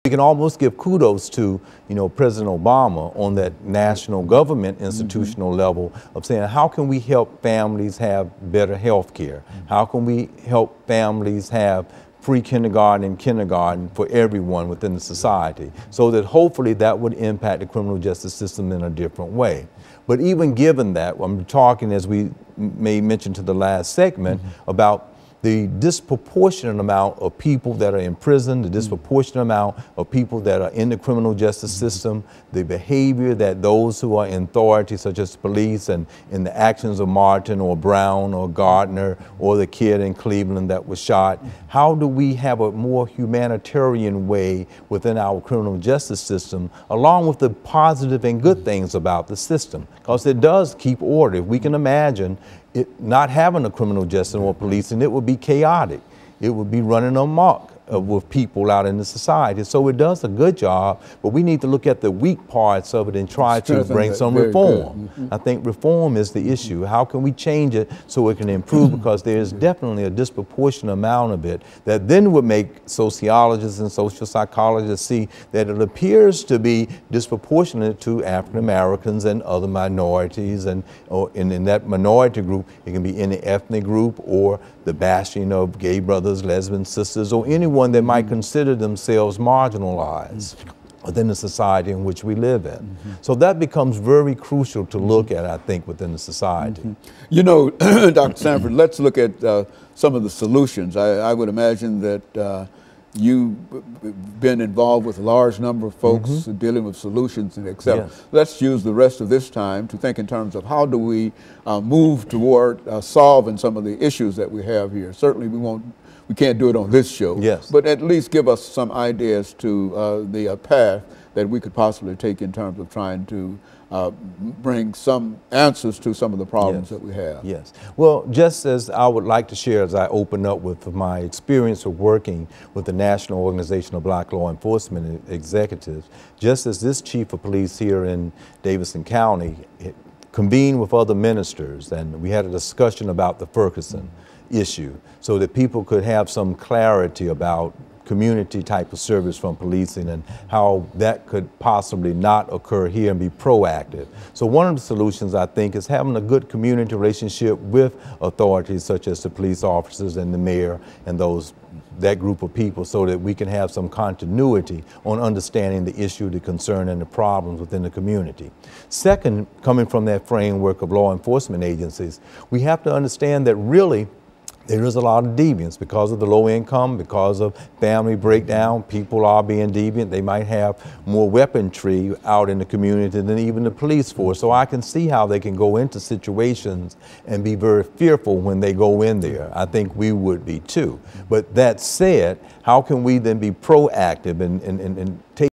we can almost give kudos to, President Obama on that national government institutional level of saying, how can we help families have better health care? How can we help families have pre-kindergarten and kindergarten for everyone within the society, so that hopefully that would impact the criminal justice system in a different way. But even given that, I'm talking, as we may mention to the last segment, about the disproportionate amount of people that are in prison, the disproportionate amount of people that are in the criminal justice system, the behavior that those who are in authority, such as police, and in the actions of Martin or Brown or Gardner or the kid in Cleveland that was shot, how do we have a more humanitarian way within our criminal justice system, along with the positive and good things about the system? Because it does keep order. If we can imagine it not having a criminal justice or policing, it would be chaotic. It would be running amok with people out in the society. So it does a good job, but we need to look at the weak parts of it and try to bring some reform. I think reform is the issue. How can we change it so it can improve? Because there's definitely a disproportionate amount of it that then would make sociologists and social psychologists see that it appears to be disproportionate to African Americans and other minorities, and in that minority group, it can be any ethnic group or the bashing of gay brothers, lesbian sisters, or anyone that might consider themselves marginalized within the society in which we live in. So that becomes very crucial to look at, I think, within the society. You know, Dr. Sanford, let's look at some of the solutions. I would imagine that you've been involved with a large number of folks dealing with solutions and et cetera. Yes. Let's use the rest of this time to think in terms of how do we move toward solving some of the issues that we have here. Certainly we can't do it on this show, but at least give us some ideas to the path that we could possibly take in terms of trying to bring some answers to some of the problems that we have. Yes. Well, just as I would like to share, as I open up with my experience of working with the National Organization of Black Law Enforcement Executives, just as this chief of police here in Davidson County convened with other ministers, and we had a discussion about the Ferguson issue so that people could have some clarity about community type of service from policing and how that could possibly not occur here and be proactive. So one of the solutions, I think, is having a good community relationship with authorities such as the police officers and the mayor and that group of people, so that we can have some continuity on understanding the issue, the concern, and the problems within the community. Second, coming from that framework of law enforcement agencies, we have to understand that really there is a lot of deviance because of the low income, because of family breakdown. People are being deviant. They might have more weaponry out in the community than even the police force. So I can see how they can go into situations and be very fearful when they go in there. I think we would be too. But that said, how can we then be proactive and take